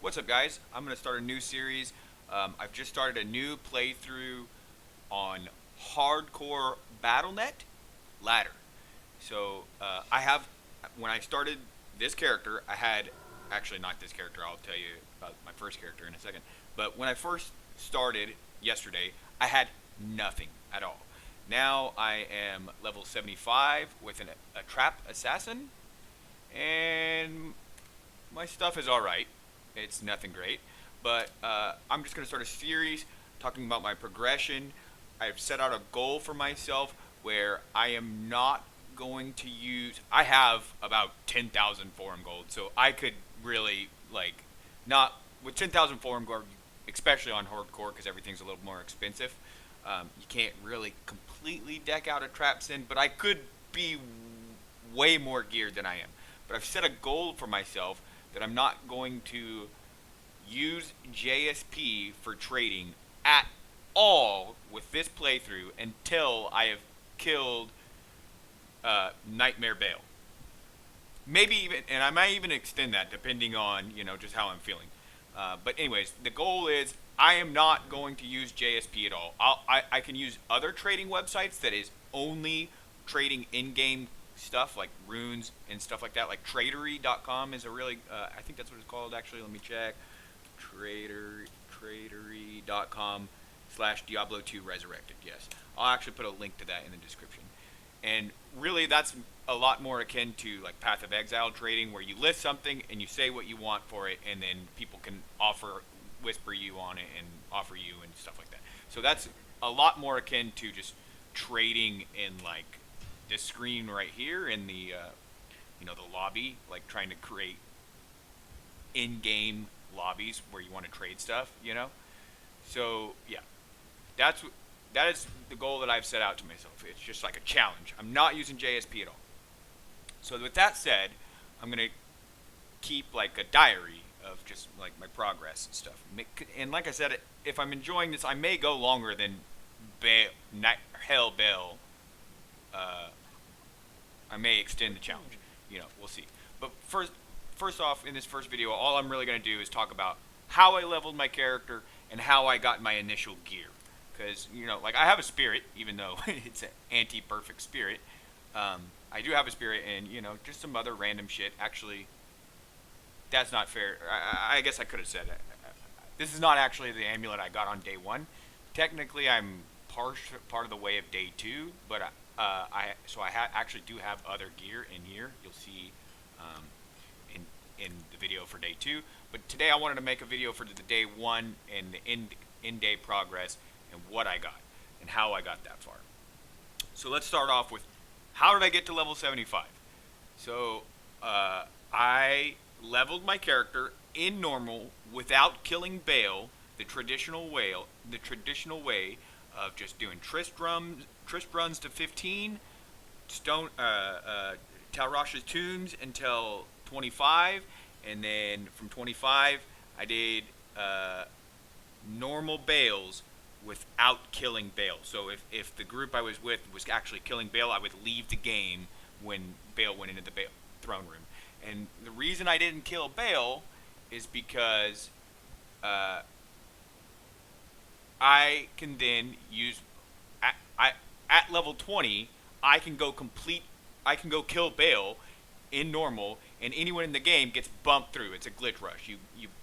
What's up, guys? I'm going to start a new series. I've just started a new playthrough on Hardcore BattleNet Ladder. When I started this character, I had, actually not this character, I'll tell you about my first character in a second. But when I first started yesterday, I had nothing at all. Now I am level 75 with a trap assassin, and my stuff is alright. It's nothing great, but I'm just going to start a series talking about my progression. I've set out a goal for myself where I am not going to use. I have about 10,000 forum gold, so I could really not with 10,000 forum gold, especially on hardcore because everything's a little more expensive. You can't really completely deck out a trap sin, but I could be way more geared than I am. But I've set a goal for myself that I'm not going to use JSP for trading at all with this playthrough until I have killed Nightmare Bale. Maybe even, and I might even extend that depending on just how I'm feeling. But anyways, the goal is I am not going to use JSP at all. I can use other trading websites that is only trading in-game stuff like runes and stuff like that. Like Tradery.com is a really, I think that's what it's called actually. Let me check. Tradery.com/Diablo 2 Resurrected. Yes, I'll actually put a link to that in the description. And really, that's a lot more akin to like Path of Exile trading, where you list something and you say what you want for it, and then people can whisper you on it and offer you and stuff like that. So that's a lot more akin to just trading in like this screen right here in the the lobby, like trying to create in-game lobbies where you want to trade stuff. So yeah, that is the goal that I've set out to myself. It's just like a challenge. I'm not using JSP at all. So with that said, I'm gonna keep like a diary of just like my progress and stuff. And like I said, if I'm enjoying this, I may go longer than Hell Bell. I may extend the challenge. We'll see. But first off, in this first video, all I'm really going to do is talk about how I leveled my character and how I got my initial gear. Because, I have a spirit, even though it's an anti-perfect spirit. I do have a spirit and, just some other random shit. Actually, that's not fair. I guess I could have said it. This is not actually the amulet I got on day 1. Technically, I'm part of the way of day 2, but I actually do have other gear in here. You'll see in the video for day 2. But today I wanted to make a video for the day 1 and the in-day progress and what I got and how I got that far. So let's start off with how did I get to level 75? So I leveled my character in normal without killing Bale, the traditional way of just doing Trist runs to 15, Talrash's Tombs until 25, and then from 25 I did normal Bales without killing Bale. So if the group I was with was actually killing Bale, I would leave the game when Bale went into the throne room. And the reason I didn't kill Bale is because I can then use at level 20 I can go kill Bale in normal, and anyone in the game gets bumped through. It's a glitch rush. You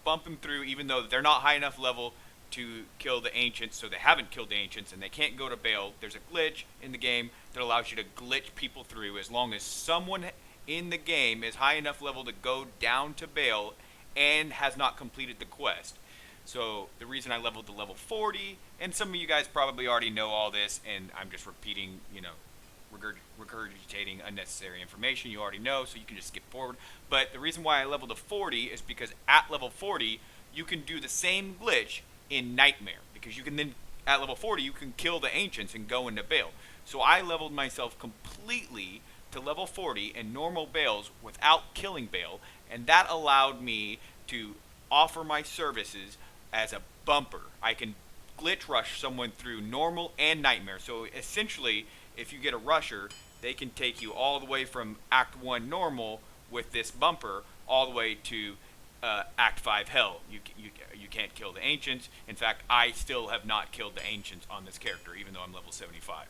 bump them through even though they're not high enough level to kill the ancients, so they haven't killed the ancients and they can't go to Bale. There's a glitch in the game that allows you to glitch people through as long as someone in the game is high enough level to go down to Bale and has not completed the quest. So the reason I leveled to level 40, and some of you guys probably already know all this, and I'm just repeating, regurgitating unnecessary information you already know, so you can just skip forward. But the reason why I leveled to 40 is because at level 40, you can do the same glitch in Nightmare, because you can then, at level 40, you can kill the ancients and go into Bale. So I leveled myself completely to level 40 in normal Bales without killing Bale, and that allowed me to offer my services as a bumper. I can glitch rush someone through normal and Nightmare. So essentially, if you get a rusher, they can take you all the way from Act 1 normal with this bumper all the way to Act 5 hell. You can't kill the ancients. In fact, I still have not killed the ancients on this character, even though I'm level 75.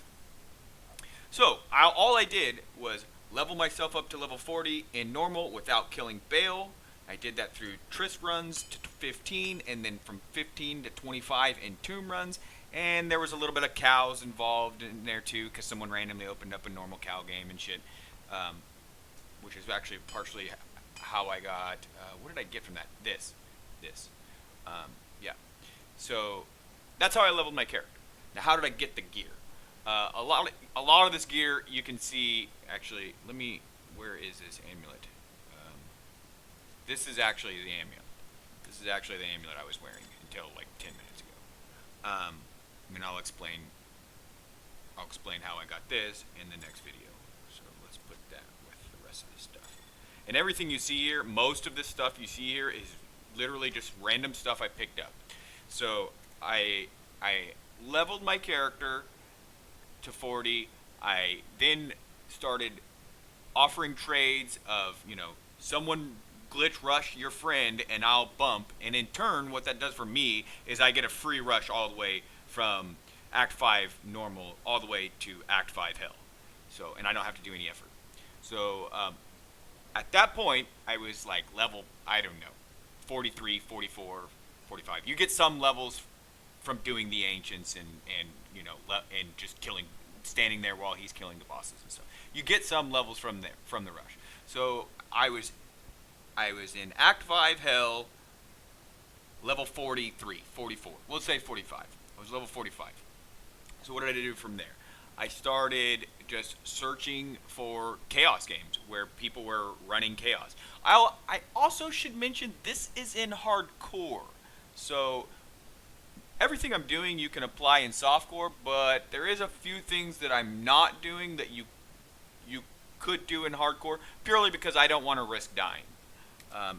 So all I did was level myself up to level 40 in normal without killing Bale. I did that through Triss runs to 15, and then from 15 to 25 in Tomb runs. And there was a little bit of cows involved in there too, because someone randomly opened up a normal cow game and shit, which is actually partially how I got. What did I get from that? This. Yeah. So that's how I leveled my character. Now, how did I get the gear? A lot of this gear you can see. Actually, where is this amulet? This is actually the amulet. This is actually the amulet I was wearing until like 10 minutes ago. I'll explain how I got this in the next video. So let's put that with the rest of this stuff. And everything you see here, most of this stuff you see here is literally just random stuff I picked up. So I leveled my character to 40. I then started offering trades of, someone glitch rush your friend and I'll bump, and in turn what that does for me is I get a free rush all the way from Act 5 normal all the way to Act 5 hell. So, and I don't have to do any effort. So at that point I was like level, I don't know, 43, 44, 45. You get some levels from doing the ancients and just standing there while he's killing the bosses and stuff. You get some levels from the rush. So I was in Act 5 hell, level 43, 44. We'll say 45. I was level 45. So what did I do from there? I started just searching for chaos games where people were running chaos. I also should mention this is in hardcore. So everything I'm doing you can apply in softcore, but there is a few things that I'm not doing that you could do in hardcore, purely because I don't want to risk dying.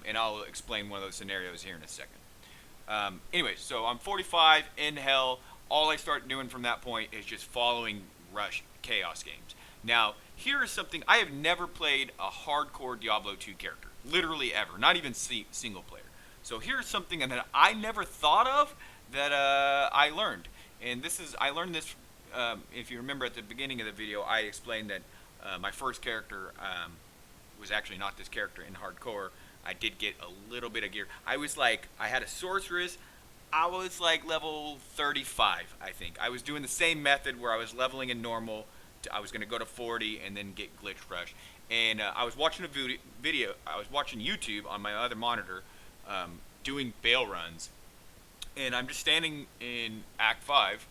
And I'll explain one of those scenarios here in a second. Anyways, so I'm 45 in hell. All I start doing from that point is just following rush chaos games. Now, here is something. I have never played a hardcore Diablo 2 character. Literally ever. Not even single player. So here's something that I never thought of that I learned. And I learned this, if you remember at the beginning of the video, I explained that my first character was actually not this character in hardcore. I did get a little bit of gear. I had a sorceress. I was like level 35, I think. I was doing the same method where I was leveling in normal. I was going to go to 40 and then get glitch rush. And I was watching a video. I was watching YouTube on my other monitor doing bail runs. And I'm just standing in Act 5.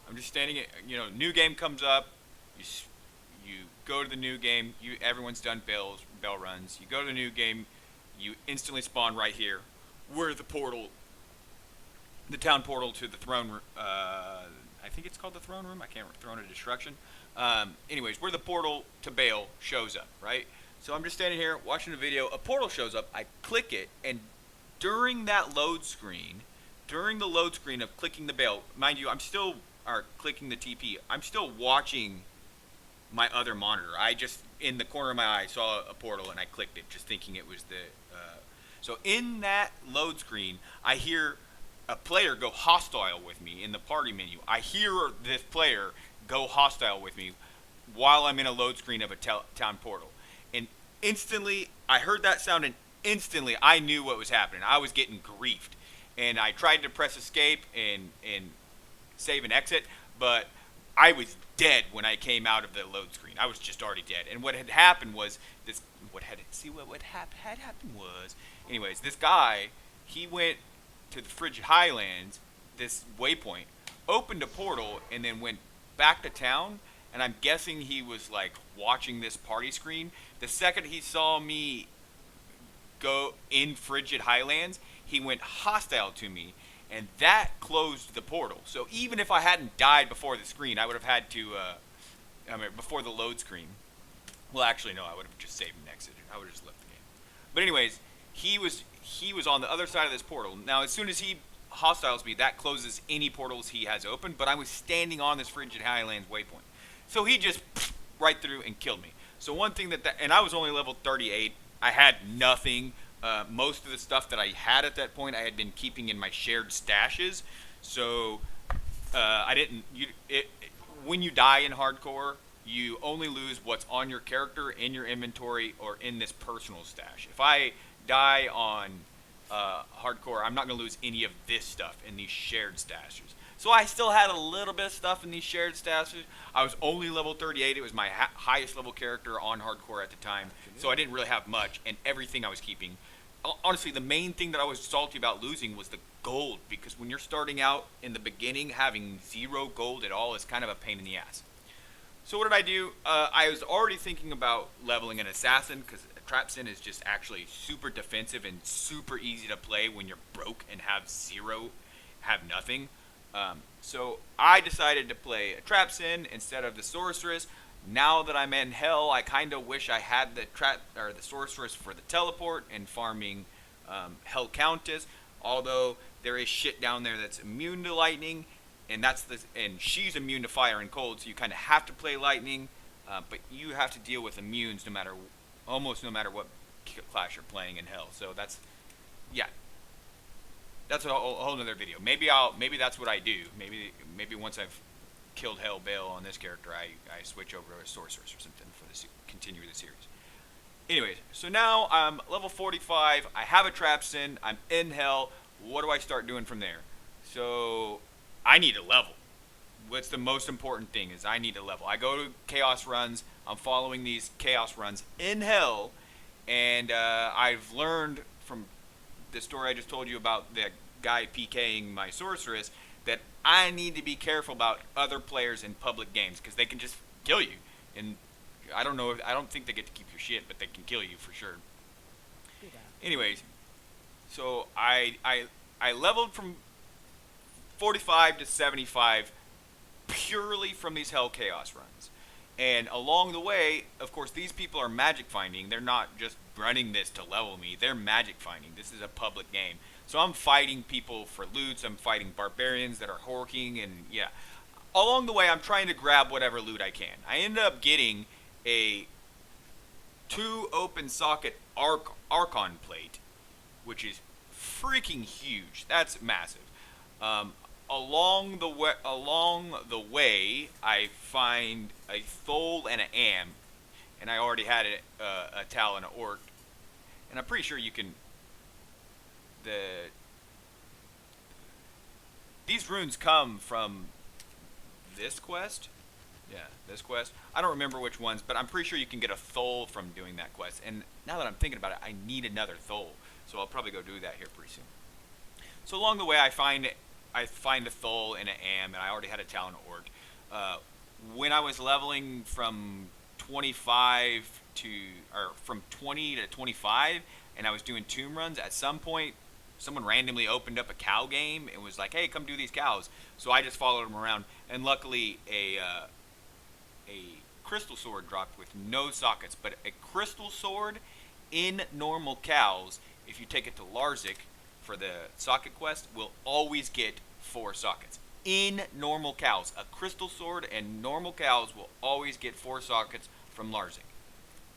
I'm just standing, new game comes up. You go to the new game. Everyone's done bail runs. You go to the new game. You instantly spawn right here. Where the town portal to the throne room. I think it's called the throne room. I can't remember. Throne of Destruction. Anyways, where the portal to Baal shows up, right? So I'm just standing here watching the video. A portal shows up. I click it, and during that load screen, of clicking the Baal, mind you, clicking the TP. I'm still watching my other monitor. I just, in the corner of my eye, saw a portal, and I clicked it, just thinking it was the. So in that load screen, I hear a player go hostile with me in the party menu. I hear this player go hostile with me while I'm in a load screen of a town portal. And instantly, I heard that sound, and instantly I knew what was happening. I was getting griefed. And I tried to press escape and save and exit, but I was dead when I came out of the load screen. I was just already dead. And what had happened was what had happened was, anyways, this guy, he went to the Frigid Highlands, this waypoint, opened a portal, and then went back to town. And I'm guessing he was like watching this party screen. The second he saw me go in Frigid Highlands, he went hostile to me, and that closed the portal. So even if I hadn't died before the screen, I would have had to, before the load screen. Well, actually, no, I would have just saved and exited. I would have just left the game. But anyways, he was on the other side of this portal. Now, as soon as he hostiles me, that closes any portals he has open, but I was standing on this Frigid Highlands waypoint. So he just right through and killed me. So one thing and I was only level 38, I had nothing. Most of the stuff that I had at that point, I had been keeping in my shared stashes. So I didn't. When you die in hardcore, you only lose what's on your character, in your inventory, or in this personal stash. If I die on hardcore, I'm not going to lose any of this stuff in these shared stashes. So I still had a little bit of stuff in these shared stashes. I was only level 38. It was my highest level character on hardcore at the time. So I didn't really have much, and everything I was keeping. Honestly, the main thing that I was salty about losing was the gold, because when you're starting out in the beginning, having 0 gold at all is kind of a pain in the ass. So what did I do? I was already thinking about leveling an assassin, because Trapsin is just actually super defensive and super easy to play when you're broke and have nothing. So I decided to play a Trapsin instead of the Sorceress. Now that I'm in Hell, I kind of wish I had the Sorceress for the teleport and farming Hell Countess. Although there is shit down there that's immune to lightning, and she's immune to fire and cold, so you kind of have to play lightning. But you have to deal with immunes almost no matter what class you're playing in Hell. So that's a whole nother video. Maybe that's what I do. Maybe once I've killed Hell Bale on this character, I switch over to a Sorceress or something for continue the series. Anyways, so now I'm level 45. I have a Trapsin. I'm in Hell. What do I start doing from there? So I need a level. What's the most important thing is I need a level. I go to Chaos runs. I'm following these Chaos runs in Hell, and I've learned from the story I just told you about the guy PKing my Sorceress that I need to be careful about other players in public games, because they can just kill you. And I don't think they get to keep your shit, but they can kill you for sure. Anyways, so I leveled from 45 to 75 purely from these Hell Chaos runs. And along the way, of course, these people are magic finding. They're not just running this to level me. They're magic finding. This is a public game. So I'm fighting people for loots. I'm fighting barbarians that are horking, and yeah. Along the way, I'm trying to grab whatever loot I can. I ended up getting a 2 open socket Archon plate, which is freaking huge. That's massive. Along the way, I find a Thole and an Am, and I already had a Tal and an Orc, and I'm pretty sure you can. These runes come from this quest. Yeah, this quest. I don't remember which ones, but I'm pretty sure you can get a Thole from doing that quest. And now that I'm thinking about it, I need another Thole, so I'll probably go do that here pretty soon. So along the way, I find a Thole and an Am, and I already had a Tal and an Orc. When I was leveling from 25 from 20 to 25, and I was doing tomb runs, at some point, someone randomly opened up a cow game and was like, "Hey, come do these cows." So I just followed them around, and luckily a crystal sword dropped with no sockets. But a crystal sword in normal cows, if you take it to Larzik for the socket quest, will always get 4 sockets. In normal cows, a crystal sword and normal cows will always get 4 sockets from Larzik.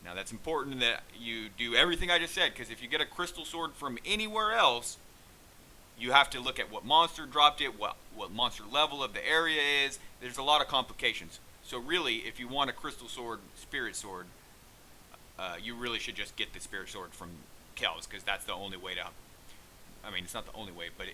Now that's important that you do everything I just said, because if you get a crystal sword from anywhere else, you have to look at what monster dropped it, what monster level of the area is. There's a lot of complications. So really, if you want a crystal sword, spirit sword, you really should just get the spirit sword from Kells, because that's the only way to. I mean, it's not the only way, but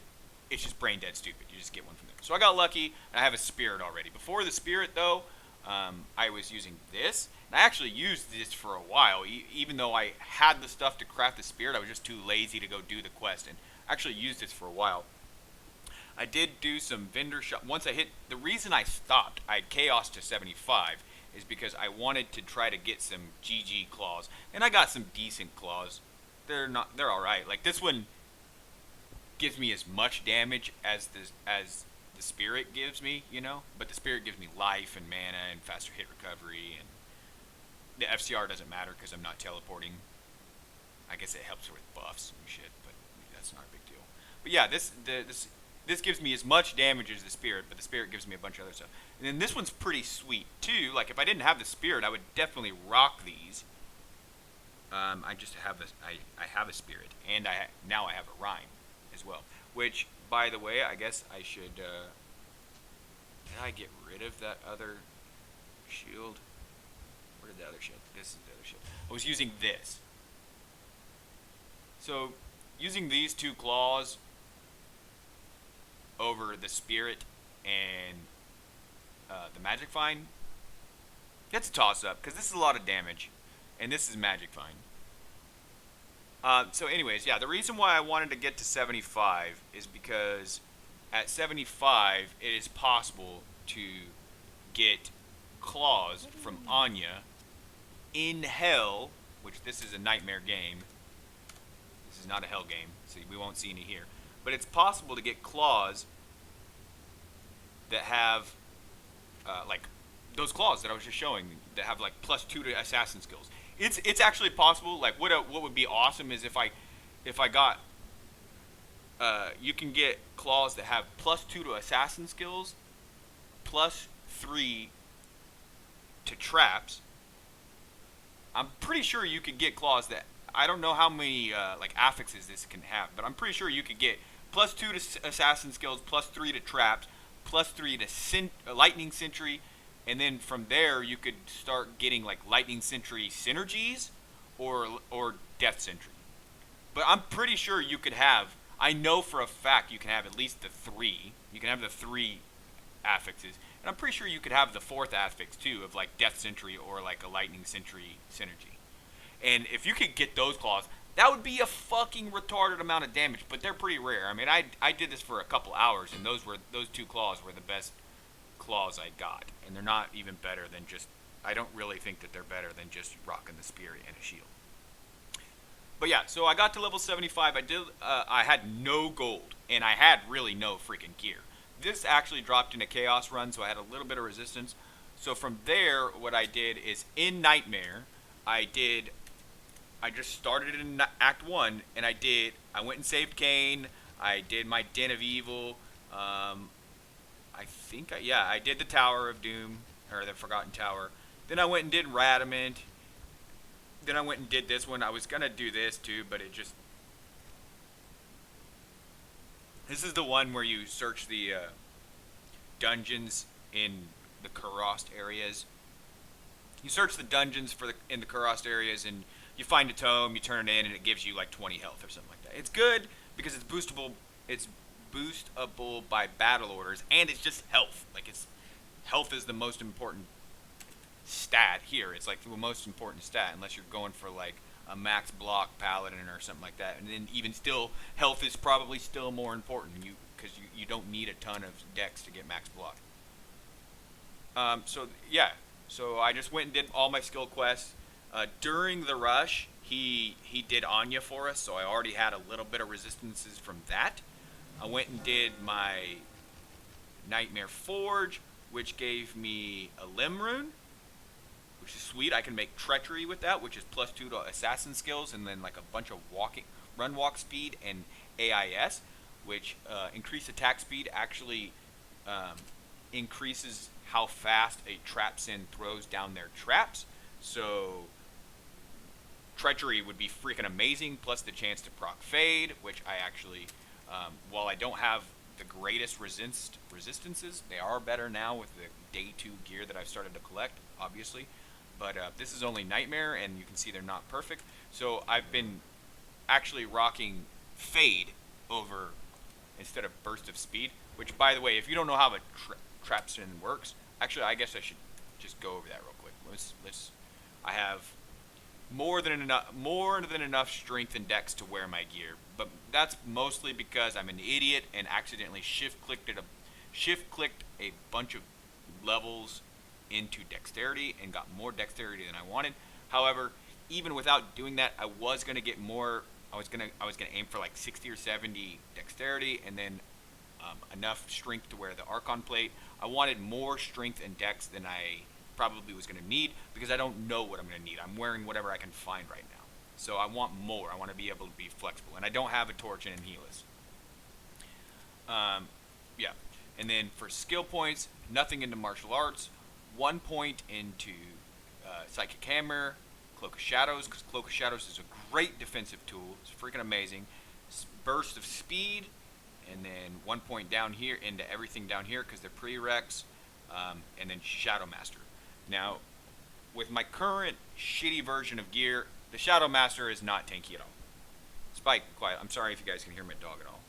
it's just brain dead stupid. You just get one from there. So I got lucky, and I have a spirit already. Before the spirit, though, I was using this. And I actually used this for a while. Even though I had the stuff to craft the spirit, I was just too lazy to go do the quest, and actually used this for a while. I did do some vendor shop. Once I hit, the reason I stopped, I had chaos to 75, is because I wanted to try to get some GG claws, and I got some decent claws. They're alright. Like this one gives me as much damage as the spirit gives me, you know, but the spirit gives me life and mana and faster hit recovery, and the FCR doesn't matter because I'm not teleporting. I guess it helps with buffs and shit, but that's not a big deal. But yeah, this gives me as much damage as the spirit, but the spirit gives me a bunch of other stuff. And then this one's pretty sweet too. Like if I didn't have the spirit, I would definitely rock these. I just have I have a spirit, and now I have a rhyme as well. Which, by the way, I guess I should. Did I get rid of that other shield? Where did the other shield? This is the other shield. I was using this. So, using these two claws over the spirit and the magic find, that's a toss up because this is a lot of damage, and this is magic find. So anyways, yeah, the reason why I wanted to get to 75 is because at 75 it is possible to get claws from Anya in hell, which this is a nightmare game. This is not a hell game, so we won't see any here. But it's possible to get claws that have like those claws that I was just showing that have like +2 to assassin skills. It's actually possible. Like what would be awesome is if I got you can get claws that have +2 to assassin skills, +3 to traps. I'm pretty sure you could get claws that I don't know how many like affixes this can have, but I'm pretty sure you could get +2 to assassin skills, +3 to traps, +3 to lightning sentry. And then from there, you could start getting like lightning sentry synergies or death sentry. But I'm pretty sure you could have. I know for a fact you can have at least the 3. You can have the 3 affixes, and I'm pretty sure you could have the 4th affix too of like death sentry or like a lightning sentry synergy. And if you could get those claws, that would be a fucking retarded amount of damage. But they're pretty rare. I mean, I did this for a couple hours, and those 2 claws were the best claws I got, and they're not even better than just. I don't really think that they're better than just rocking the spirit and a shield. But yeah, so I got to level 75. I had no gold, and I had really no freaking gear. This actually dropped in a chaos run, so I had a little bit of resistance. So from there, what I did is in Nightmare, I just started in Act 1, and I went and saved Cain. I did my Den of Evil. I did the Tower of Doom, or the Forgotten Tower. Then I went and did Radamant. Then I went and did this one. I was going to do this too, but it just... This is the one where you search the dungeons in the Kurost areas. You search the dungeons in the Kurost areas, and you find a tome, you turn it in, and it gives you like 20 health or something like that. It's good because it's boostable. It's boostable by battle orders, and it's just health. Like health is the most important stat here. It's like the most important stat, unless you're going for like a max block paladin or something like that. And then even still, health is probably still more important. Because you don't need a ton of dex to get max block. So I just went and did all my skill quests. During the rush, he did Anya for us, so I already had a little bit of resistances from that. I went and did my Nightmare Forge, which gave me a Limb Rune, which is sweet. I can make Treachery with that, which is +2 to assassin skills, and then like a bunch of run walk speed and AIS, which increased attack speed actually increases how fast a trap sin throws down their traps. So Treachery would be freaking amazing, plus the chance to proc Fade, which I actually, while I don't have the greatest resistances, they are better now with the day 2 gear that I've started to collect, obviously. But this is only Nightmare, and you can see they're not perfect. So I've been actually rocking Fade over instead of Burst of Speed, which, by the way, if you don't know how a trap sin works, actually, I guess I should just go over that real quick. I have more than enough strength and dex to wear my gear, but that's mostly because I'm an idiot and accidentally shift clicked a bunch of levels into dexterity and got more dexterity than I wanted. However, even without doing that, I was gonna get more. I was gonna aim for like 60 or 70 dexterity, and then enough strength to wear the Archon plate. I wanted more strength and dex than I probably was going to need, because I don't know what I'm going to need. I'm wearing whatever I can find right now. So I want more. I want to be able to be flexible. And I don't have a torch and Healus. Yeah. And then for skill points, nothing into martial arts. 1 point into Psychic Hammer, Cloak of Shadows, because Cloak of Shadows is a great defensive tool. It's freaking amazing. Burst of Speed, and then 1 point down here into everything down here because they're prereqs, and then Shadow Master. Now, with my current shitty version of gear, the Shadow Master is not tanky at all. Spike, quiet. I'm sorry if you guys can hear my dog at all.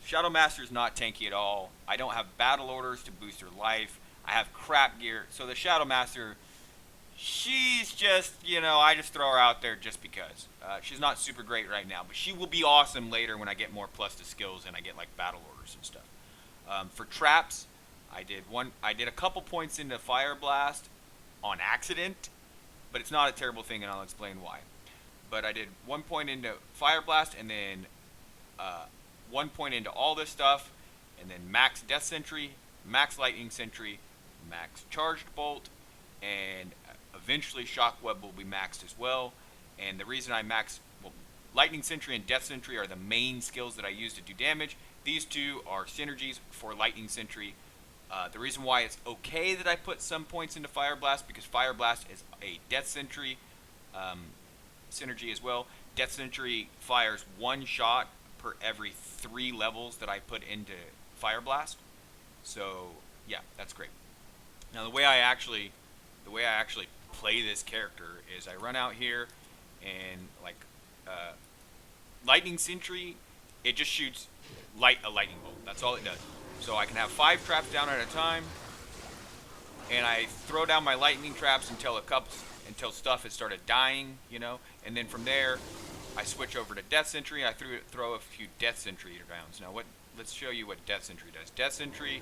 Shadow Master is not tanky at all. I don't have battle orders to boost her life. I have crap gear. So the Shadow Master, she's just, I just throw her out there just because. She's not super great right now, but she will be awesome later when I get more plus to skills and I get like battle orders and stuff. For traps, I did a couple points into Fire Blast on accident, but it's not a terrible thing, and I'll explain why. But I did 1 point into Fire Blast, and then 1 point into all this stuff, and then max Death Sentry, max Lightning Sentry, max Charged Bolt, and eventually Shock Web will be maxed as well. And the reason I Lightning Sentry and Death Sentry are the main skills that I use to do damage. These two are synergies for Lightning Sentry. The reason why it's okay that I put some points into Fire Blast, because Fire Blast is a Death Sentry synergy as well. Death Sentry fires 1 shot per every 3 levels that I put into Fire Blast. So yeah, that's great. Now the way I actually play this character is I run out here and Lightning Sentry, it just shoots a lightning bolt. That's all it does. So I can have 5 traps down at a time, and I throw down my lightning traps until stuff has started dying, and then from there I switch over to Death Sentry. I throw a few Death Sentry rounds. Now let's show you what Death Sentry does. Death Sentry,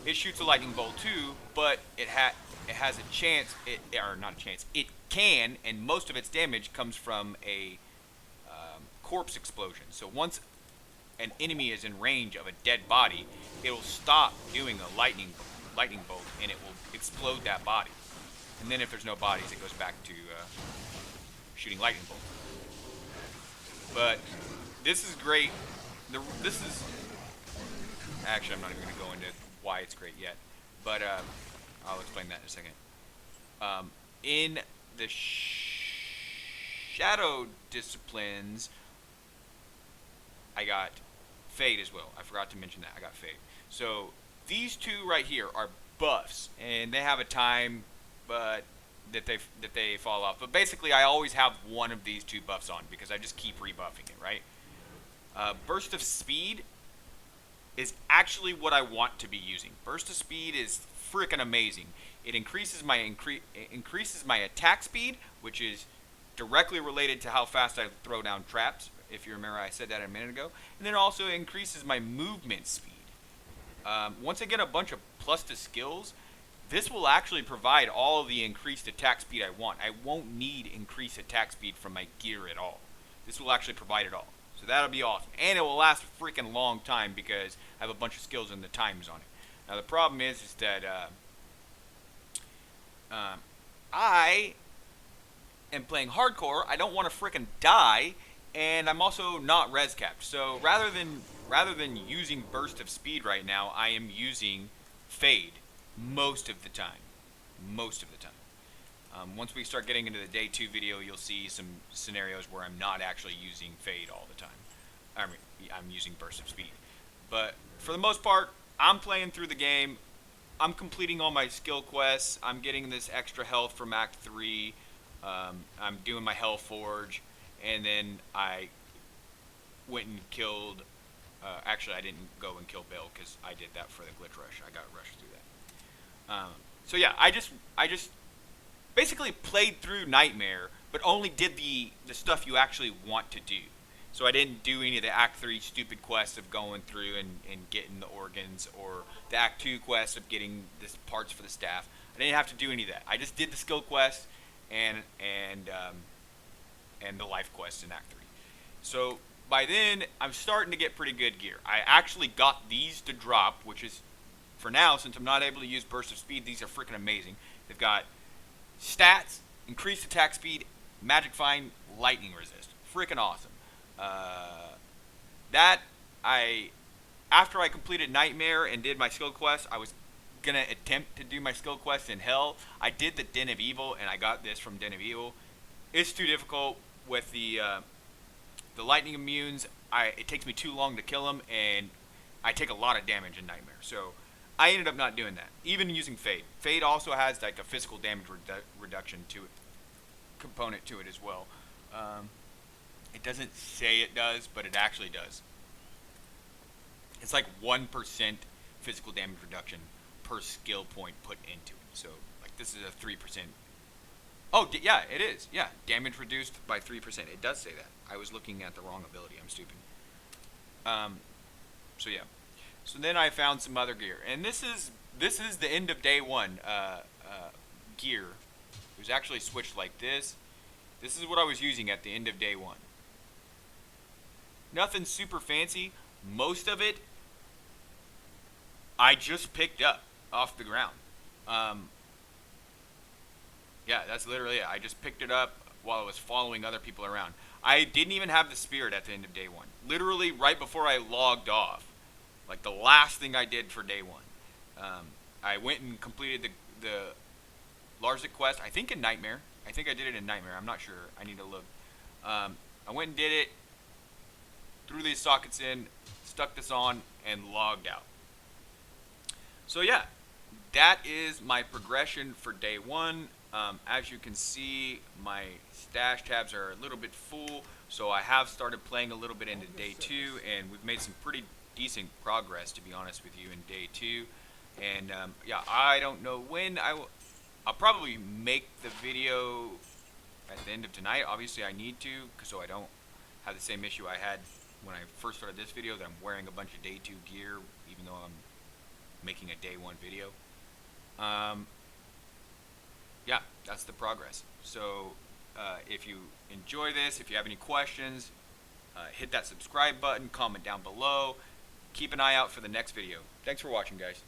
it shoots a lightning bolt too, but it has a chance, or not a chance, it can, and most of its damage comes from a corpse explosion. So once an enemy is in range of a dead body, it will stop doing a lightning bolt, and it will explode that body. And then if there's no bodies, it goes back to shooting lightning bolts. But this is great. Actually, I'm not even going to go into why it's great yet, but I'll explain that in a second. In the shadow disciplines, I got Fade as well. I forgot to mention that. I got Fade. So these two right here are buffs, and they have a time, but that they fall off. But basically, I always have one of these 2 buffs on because I just keep rebuffing it, right? Burst of Speed is actually what I want to be using. Burst of Speed is freaking amazing. It increases my attack speed, which is directly related to how fast I throw down traps. If you remember, I said that a minute ago. And then it also increases my movement speed. Once I get a bunch of plus to skills, this will actually provide all of the increased attack speed I want. I won't need increased attack speed from my gear at all. This will actually provide it all. So that'll be awesome. And it will last a freaking long time because I have a bunch of skills and the times on it. Now the problem is that I am playing hardcore. I don't want to freaking die, and I'm also not res capped. So rather than using Burst of Speed right now, I am using Fade most of the time. Once we start getting into the day 2 video, you'll see some scenarios where I'm not actually using Fade all the time. I mean, I'm using Burst of Speed. But for the most part, I'm playing through the game. I'm completing all my skill quests. I'm getting this extra health from Act 3. I'm doing my Hell Forge. And then I went and killed... actually, I didn't go and kill Bill because I did that for the glitch rush. I got rushed through that. So yeah, I just basically played through Nightmare, but only did the stuff you actually want to do. So I didn't do any of the Act 3 stupid quests of going through and getting the organs, or the Act 2 quests of getting the parts for the staff. I didn't have to do any of that. I just did the skill quests and the life quests in Act 3. So by then, I'm starting to get pretty good gear. I actually got these to drop, which is, for now, since I'm not able to use Burst of Speed, these are freaking amazing. They've got stats, increased attack speed, magic find, lightning resist. Freaking awesome. After I completed Nightmare and did my skill quest, I was gonna attempt to do my skill quest in hell. I did the Den of Evil, and I got this from Den of Evil. It's too difficult with the lightning immunes. It takes me too long to kill them, and I take a lot of damage in Nightmare. So I ended up not doing that. Even using Fade. Fade also has like a physical damage reduction to it, component to it as well. It doesn't say it does, but it actually does. It's like 1% physical damage reduction per skill point put into it. So like this is a 3%. Oh yeah, it is. Yeah, damage reduced by 3%. It does say that. I was looking at the wrong ability. I'm stupid. So yeah. So then I found some other gear, and this is the end of day one gear. It was actually switched like this. This is what I was using at the end of day one. Nothing super fancy. Most of it I just picked up off the ground. Yeah, that's literally it. I just picked it up while I was following other people around. I didn't even have the spirit at the end of day one. Literally right before I logged off. Like the last thing I did for day one. I went and completed the Larzik quest, I think in Nightmare. I think I did it in Nightmare. I'm not sure. I need to look. I went and did it, threw these sockets in, stuck this on, and logged out. So yeah, that is my progression for day one. As you can see, my stash tabs are a little bit full, so I have started playing a little bit into day two, and we've made some pretty decent progress, to be honest with you, in day two. And yeah, I don't know when I'll probably make the video at the end of tonight. Obviously I need to, so I don't have the same issue I had when I first started this video, that I'm wearing a bunch of day two gear even though I'm making a day one video. Yeah, that's the progress. So if you enjoy this, if you have any questions, hit that subscribe button, comment down below. Keep an eye out for the next video. Thanks for watching, guys.